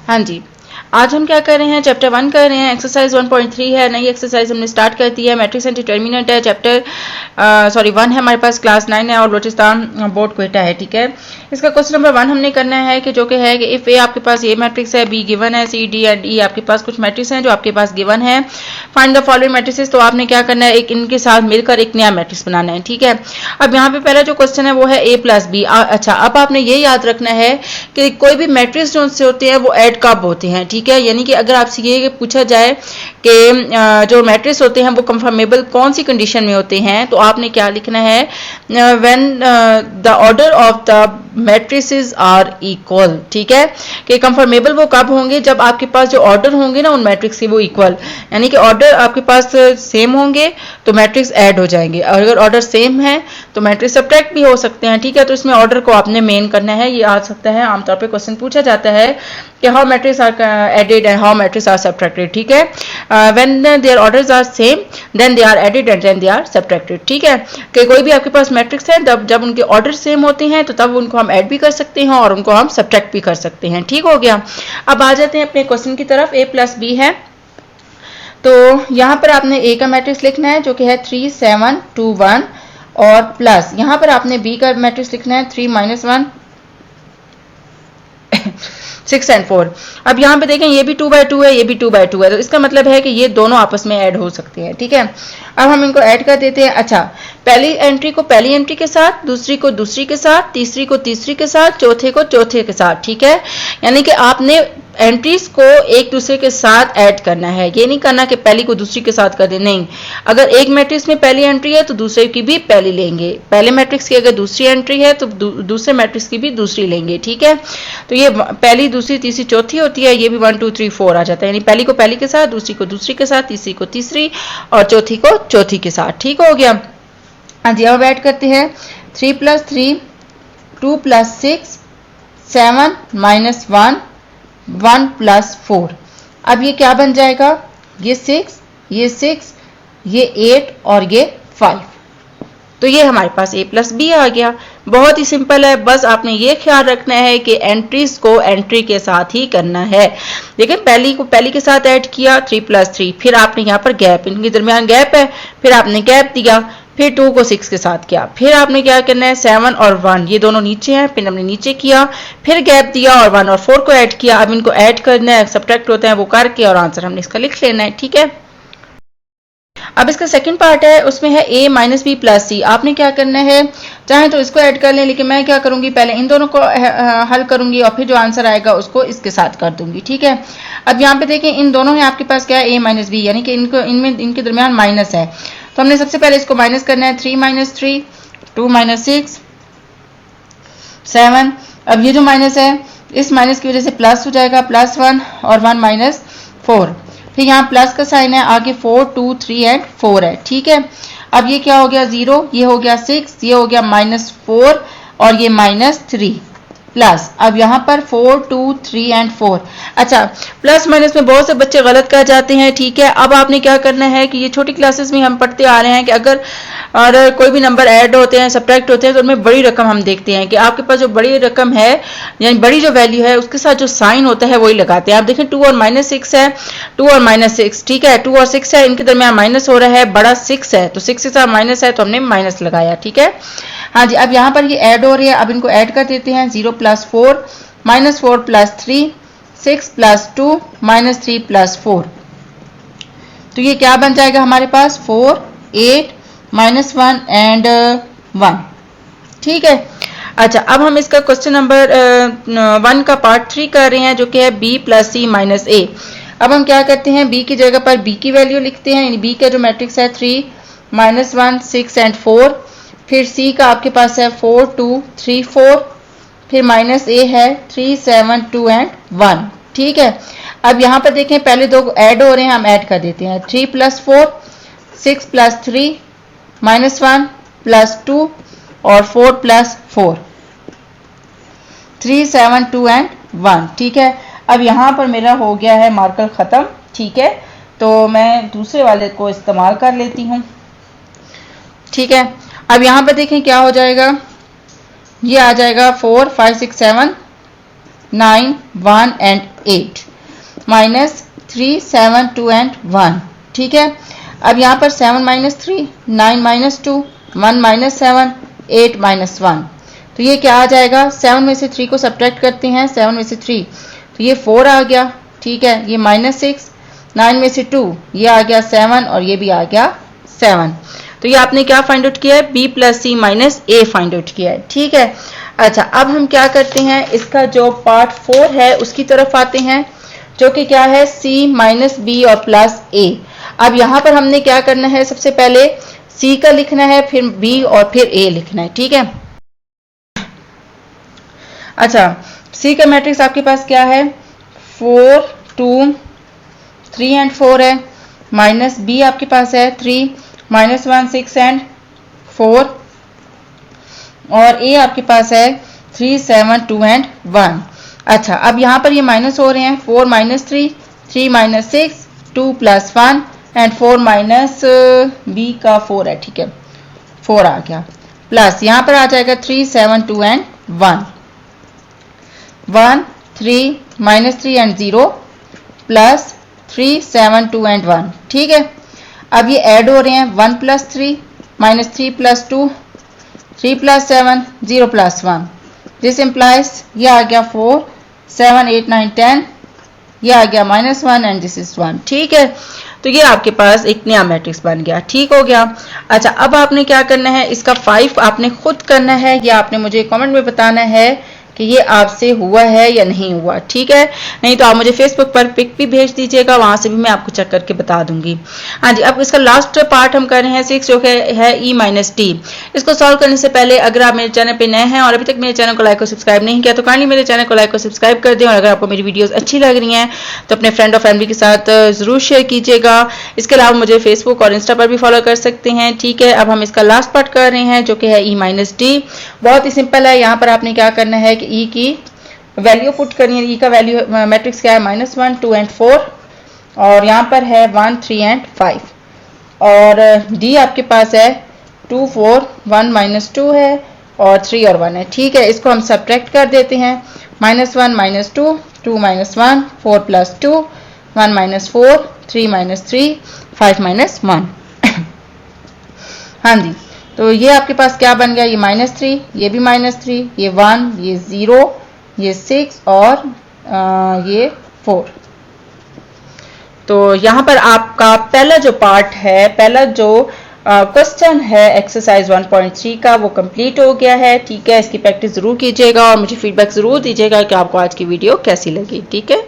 हाँ जी, आज हम क्या कर रहे हैं, चैप्टर 1 कर रहे हैं, एक्सरसाइज 1.3 है, नई एक्सरसाइज हमने स्टार्ट कर दी है, मैट्रिक्स एंड डिटर्मिनेंट है, चैप्टर 1 है हमारे पास, क्लास 9 है और बलूचिस्तान बोर्ड क्वेटा है। ठीक है, इसका क्वेश्चन नंबर 1 हमने करना है कि जो कि है कि इफ ए आपके पास ये मैट्रिक्स है, बी गिवन है, सी डी एंड ई आपके पास कुछ मैट्रिक्स हैं जो आपके पास गिवन है, फाइंड द फॉलोइंग मैट्रिसेस। तो आपने क्या करना है, एक इनके साथ मिलकर एक नया मैट्रिक्स बनाना है। ठीक है, अब यहाँ पे पहला जो क्वेश्चन है वो है ए प्लस बी। अच्छा, अब आपने ये याद रखना है कि कोई भी मैट्रिक्स जो से होते हैं वो ऐड कब होते हैं। ठीक है, यानी कि अगर आपसे ये पूछा जाए कि जो मैट्रिक्स होते हैं वो कंफर्मेबल कौन सी कंडीशन में होते हैं, तो आपने क्या लिखना है, when the order of the matrices are equal. ठीक है, कि कंफर्मेबल वो कब होंगे, जब आपके पास जो ऑर्डर होंगे ना उन मैट्रिक्स के वो इक्वल, यानी कि ऑर्डर आपके पास सेम होंगे तो मैट्रिक्स ऐड हो जाएंगे, और अगर ऑर्डर सेम है तो मैट्रिक्स सब्ट्रैक्ट भी हो सकते हैं। ठीक है, तो इसमें ऑर्डर को आपने मेन करना है, ये आ सकता है आमतौर पे क्वेश्चन पूछा जाता है कि how matrix are added and how matrix are subtracted. ठीक है, when their orders are same then they are added and then they are subtracted. ठीक है, कि कोई भी आपके पास मैट्रिक्स है जब उनके ऑर्डर सेम होते हैं तो तब उनको हम ऐड भी कर सकते हैं और उनको हम सब्ट्रैक्ट भी कर सकते हैं। ठीक हो गया, अब आ जाते हैं अपने क्वेश्चन की तरफ। ए प्लस बी है, तो यहाँ पर आपने ए का मैट्रिक्स लिखना है जो कि है 3 7 2 1, और प्लस यहाँ पर आपने बी का मैट्रिक्स लिखना है 3 -1 6 एंड 4। अब यहाँ पे देखें ये भी 2/2 है, ये भी 2/2 है, तो इसका मतलब है कि ये दोनों आपस में ऐड हो सकते हैं। ठीक है, अब हम इनको ऐड कर देते हैं। अच्छा, पहली एंट्री को पहली एंट्री के साथ, दूसरी को दूसरी के साथ, तीसरी को तीसरी के साथ, चौथे को चौथे के साथ। ठीक है, यानी कि आपने एंट्रीज को एक दूसरे के साथ ऐड करना है, ये नहीं करना कि पहली को दूसरी के साथ कर दे, नहीं। अगर एक मैट्रिक्स में पहली एंट्री है तो दूसरे की भी पहली लेंगे, पहले मैट्रिक्स की अगर दूसरी एंट्री है तो दूसरे मैट्रिक्स की भी दूसरी लेंगे। ठीक है, तो ये पहली दूसरी तीसरी चौथी होती है, ये भी 1 2 3 4 आ जाता है, यानी पहली को पहली के साथ, दूसरी को दूसरी के साथ, तीसरी को तीसरी और चौथी को चौथी के साथ। ठीक हो गया, हाँ जी, अब ऐड करते हैं 3 + 3 2 + 6 7 -1 1 + 4। अब ये क्या बन जाएगा, ये 6 ये 6 ये 8 और ये 5। तो ये हमारे पास a + b आ गया। बहुत ही सिंपल है, बस आपने ये ख्याल रखना है कि एंट्रीज को एंट्री के साथ ही करना है। देखिए, पहली को पहली के साथ ऐड किया 3 + 3, फिर आपने यहाँ पर गैप, इनके दरमियान गैप है, फिर आपने गैप दिया, फिर 2 को 6 के साथ किया, फिर आपने क्या करना है 7 और 1 ये दोनों नीचे हैं, फिर हमने नीचे किया, फिर गैप दिया और 1 और 4 को ऐड किया। अब इनको ऐड करना है, सब्ट्रैक्ट होता है वो करके, और आंसर हमने इसका लिख लेना है। ठीक है, अब इसका सेकंड पार्ट है, उसमें है a - b + c। आपने क्या करना है, चाहे तो इसको ऐड कर लें, लेकिन मैं क्या करूंगी, पहले इन दोनों को हल करूंगी और फिर जो आंसर आएगा उसको इसके साथ कर दूंगी। ठीक है, अब यहाँ पे देखें इन दोनों है आपके पास क्या है a - b, यानी कि इनके दरमियान माइनस है, तो हमने सबसे पहले इसको माइनस करना है। 3 - 3 2 - 6 7। अब ये जो माइनस है इस माइनस की वजह से प्लस हो जाएगा, +1 और 1 - 4, फिर यहाँ प्लस का साइन है, आगे 4 2 3 एंड 4 है। ठीक है, अब ये क्या हो गया 0, ये हो गया 6, ये हो गया -4 और ये -3 प्लस, अब यहाँ पर 4 2 3 एंड 4। अच्छा, प्लस माइनस में बहुत से बच्चे गलत कर जाते हैं। ठीक है, अब आपने क्या करना है कि ये छोटी क्लासेस में हम पढ़ते आ रहे हैं कि अगर और कोई भी नंबर ऐड होते हैं, सब्ट्रैक्ट होते हैं, तो उनमें बड़ी रकम हम देखते हैं कि आपके पास जो बड़ी रकम है यानी बड़ी जो वैल्यू है उसके साथ जो साइन होता है वही लगाते हैं। आप देखें 2 और -6 है, 2 और -6, ठीक है, 2 और 6 है, इनके दरमियान माइनस हो रहा है, बड़ा 6 है तो 6 के साथ माइनस है तो हमने माइनस लगाया। ठीक है, हाँ जी, अब यहाँ पर ये ऐड हो रही है, अब इनको ऐड कर देते हैं। 0 + 4 -4 + 3 6 + 2 -3 + 4, तो ये क्या बन जाएगा हमारे पास 4 8 -1 एंड 1। ठीक है, अच्छा, अब हम इसका क्वेश्चन नंबर 1 का पार्ट 3 कर रहे हैं जो कि है b + c - a। अब हम क्या करते हैं, b की जगह पर b की वैल्यू लिखते हैं, यानी b का जो मैट्रिक्स है 3 -1 6 एंड 4, फिर c का आपके पास है 4 2 3 4, फिर -a है 3 7 2 एंड 1। ठीक है, अब यहाँ पर देखें पहले दो ऐड हो रहे हैं, हम ऐड कर देते हैं। 3 + 4 6 + 3 -1 + 2 और 4 + 4 3 7 2 एंड 1। ठीक है, अब यहाँ पर मेरा हो गया है मार्कर ख़त्म। ठीक है, तो मैं दूसरे वाले को इस्तेमाल कर लेती हूँ। ठीक है, अब यहाँ पर देखें क्या हो जाएगा, ये आ जाएगा 4 5 6 7 9, 1 एंड 8 माइनस 3, 7, 2 एंड 1। ठीक है, अब यहाँ पर 7 माइनस 3, 9 माइनस 2, 1 माइनस 7, 8 माइनस 1। तो ये क्या आ जाएगा, 7 में से 3 को सब्ट्रैक्ट करते हैं, 7 में से 3 तो ये 4 आ गया। ठीक है, ये माइनस 6, 9 में से 2 ये आ गया 7 और ये भी आ गया 7। तो ये आपने क्या फाइंड आउट किया है, b प्लस सी माइनस ए फाइंड आउट किया है। ठीक है, अच्छा अब हम क्या करते हैं, इसका जो पार्ट 4 है उसकी तरफ आते हैं, जो कि क्या है c माइनस बी और प्लस ए। अब यहाँ पर हमने क्या करना है, सबसे पहले c का लिखना है, फिर b और फिर a लिखना है। ठीक है, अच्छा c का मैट्रिक्स आपके पास क्या है, 4, 2, 3 एंड 4 है, माइनस b आपके पास है 3, माइनस 1, 6 एंड 4 और a आपके पास है 3, 7, 2 एंड 1। अच्छा अब यहाँ पर ये माइनस हो रहे हैं, 4 minus 3, 3 minus 6, 2 plus 1 and 4 minus b का 4 है। ठीक है, 4 आ गया, प्लस यहाँ पर आ जाएगा 3, 7, 2 and 1, 1, 3 minus 3 and 0 plus 3, 7, 2 and 1। ठीक है, अब ये ऐड हो रहे हैं, 1 plus 3 minus 3 plus 2, 3 plus 7, 0 plus 1। This implies ये आ गया 4, 7, 8, 9, 10, ये आ गया माइनस 1 एंड दिस इज 1। ठीक है, तो ये आपके पास एक नया मैट्रिक्स बन गया। ठीक हो गया, अच्छा अब आपने क्या करना है, इसका 5 आपने खुद करना है या आपने मुझे कमेंट में बताना है कि ये आपसे हुआ है या नहीं हुआ। ठीक है, नहीं तो आप मुझे फेसबुक पर पिक भी भेज दीजिएगा, वहां से भी मैं आपको चेक करके बता दूंगी। हाँ जी, अब इसका लास्ट पार्ट हम कर रहे हैं 6, जो है e माइनस टी। इसको सॉल्व करने से पहले अगर आप मेरे चैनल पे नए हैं और अभी तक मेरे चैनल को लाइक और सब्सक्राइब नहीं किया तो काइंडली मेरे चैनल को लाइक और सब्सक्राइब कर दें, और अगर आपको मेरी वीडियोस अच्छी लग रही हैं तो अपने फ्रेंड और फैमिली के साथ जरूर शेयर कीजिएगा। इसके अलावा मुझे फेसबुक और इंस्टा पर भी फॉलो कर सकते हैं। ठीक है, अब हम इसका लास्ट पार्ट कर रहे हैं, जो कि है e माइनस टी। बहुत ही सिंपल है, यहाँ पर आपने क्या करना है कि e की वैल्यू पुट करनी है। e का वैल्यू मैट्रिक्स क्या है, -1, 2 एंड 4 और यहाँ पर है 1, 3 एंड 5 और d आपके पास है 2, 4, 1 माइनस 2 है और 3 और 1 है। ठीक है, इसको हम सब्ट्रैक्ट कर देते हैं, -1 minus 2, 2 minus 1, 4 plus 2, 1 minus 4, 3 minus 3, 5 minus 1। हाँ जी, तो ये आपके पास क्या बन गया, ये -3, ये भी -3, ये 1, ये 0, ये 6 और ये 4। तो यहाँ पर आपका पहला जो पार्ट है, पहला जो क्वेश्चन है एक्सरसाइज 1.3 का, वो कंप्लीट हो गया है। ठीक है, इसकी प्रैक्टिस जरूर कीजिएगा और मुझे फीडबैक जरूर दीजिएगा कि आपको आज की वीडियो कैसी लगी। ठीक है।